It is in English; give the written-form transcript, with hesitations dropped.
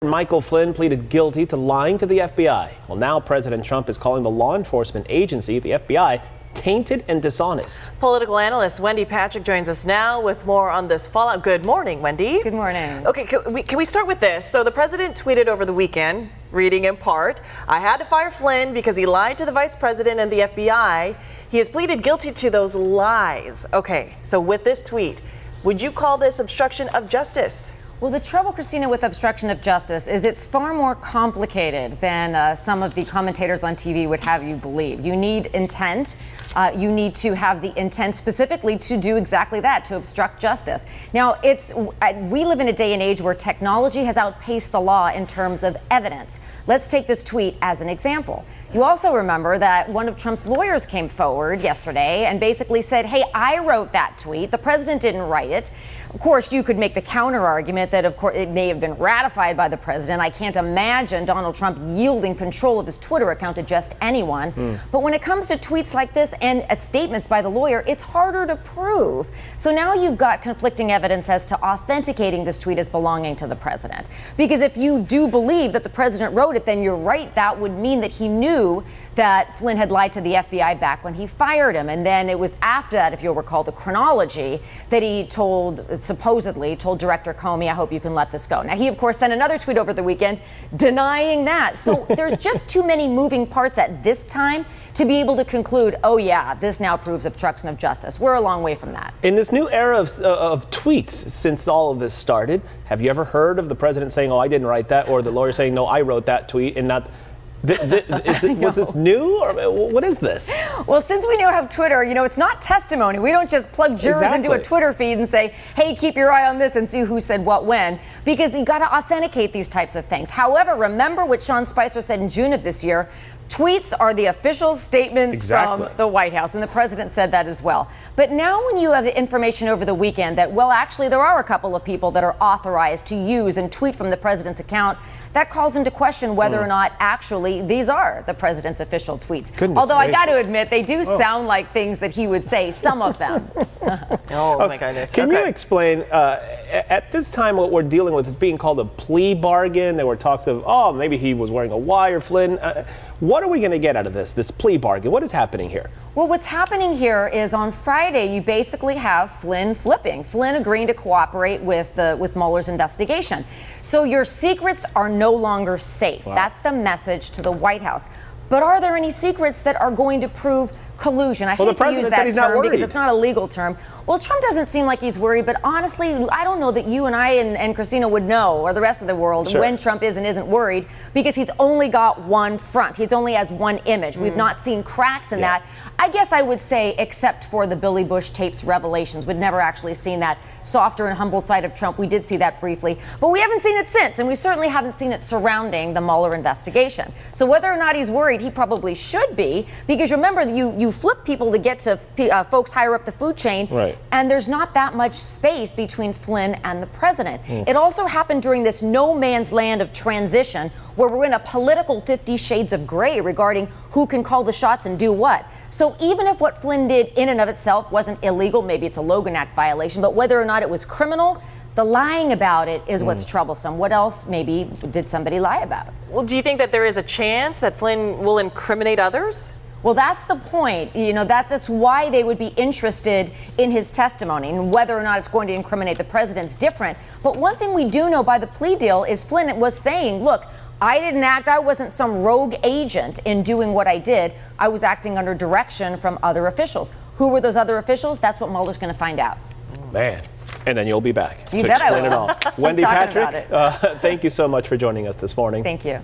Michael Flynn pleaded guilty to lying to the FBI. Well, now President Trump is calling the law enforcement agency, the FBI, tainted and dishonest. Political analyst Wendy Patrick joins us now with more on this fallout. Good morning, Wendy. Good morning. Okay, can we start with this? So the president tweeted over the weekend, reading in part, "I had to fire Flynn because he lied to the vice president and the FBI. He has pleaded guilty to those lies." Okay, so with this tweet, would you call this obstruction of justice? Well, the trouble, Christina, with obstruction of justice is it's far more complicated than some of the commentators on TV would have you believe. You need intent. You need to have the intent specifically to do exactly that, to obstruct justice. Now, we live in a day and age where technology has outpaced the law in terms of evidence. Let's take this tweet as an example. You also remember that one of Trump's lawyers came forward yesterday and basically said, hey, I wrote that tweet. The president didn't write it. Of course, you could make the counter argument that, of course, it may have been ratified by the president. I can't imagine Donald Trump yielding control of his Twitter account to just anyone. But when it comes to tweets like this and statements by the lawyer, it's harder to prove. So now you've got conflicting evidence as to authenticating this tweet as belonging to the president. Because if you do believe that the president wrote it, then you're right. That would mean that he knew that Flynn had lied to the FBI back when he fired him. And then it was after that, if you'll recall the chronology, that he supposedly told Director Comey, I hope you can let this go. Now, he, of course, sent another tweet over the weekend denying that. So there's just too many moving parts at this time to be able to conclude, oh, yeah, this now proves obstruction of justice. We're a long way from that. In this new era of tweets since all of this started, have you ever heard of the president saying, oh, I didn't write that, or the lawyer saying, no, I wrote that tweet, and not... Was this new, or what is this? Well, since we now have Twitter, it's not testimony. We don't just plug jurors into a Twitter feed and say, hey, keep your eye on this and see who said what when, because you've got to authenticate these types of things. However, remember what Sean Spicer said in June of this year. Tweets are the official statements from the White House, and the president said that as well. But now when you have the information over the weekend that, well, actually there are a couple of people that are authorized to use and tweet from the president's account, that calls into question whether or not actually these are the president's official tweets. Although I got to admit, they do sound like things that he would say, some of them. Oh my goodness. Can you explain, at this time what we're dealing with is being called a plea bargain. There were talks of, oh, maybe he was wearing a wire, Flynn. What are we going to get out of this plea bargain? What is happening here? Well, what's happening here is on Friday, you basically have Flynn flipping. Flynn agreeing to cooperate with Mueller's investigation. So your secrets are no longer safe. Wow. That's the message to the White House. But are there any secrets that are going to prove collusion? I hate to use that term because it's not a legal term. Well, Trump doesn't seem like he's worried, but honestly, I don't know that you and I and Christina would know, or the rest of the world, when Trump is and isn't worried, because he's only got one front. He's only has one image. We've not seen cracks in that. I guess I would say, except for the Billy Bush tapes revelations, we'd never actually seen that softer and humble side of Trump. We did see that briefly, but we haven't seen it since, and we certainly haven't seen it surrounding the Mueller investigation. So whether or not he's worried, he probably should be, because remember, you flip people to get to folks higher up the food chain, and there's not that much space between Flynn and the president. It also happened during this no man's land of transition, where we're in a political 50 shades of gray regarding who can call the shots and do what. So even if what Flynn did in and of itself wasn't illegal, maybe it's a Logan Act violation, but whether or not it was criminal, the lying about it is what's troublesome. What else maybe did somebody lie about? Well, do you think that there is a chance that Flynn will incriminate others? Well, that's the point. That's why they would be interested in his testimony, and whether or not it's going to incriminate the president's different. But one thing we do know by the plea deal is Flynn was saying, look, I didn't act, I wasn't some rogue agent in doing what I did. I was acting under direction from other officials. Who were those other officials? That's what Mueller's going to find out. Man. And then you'll be back to explain it all. Wendy Patrick, thank you so much for joining us this morning. Thank you.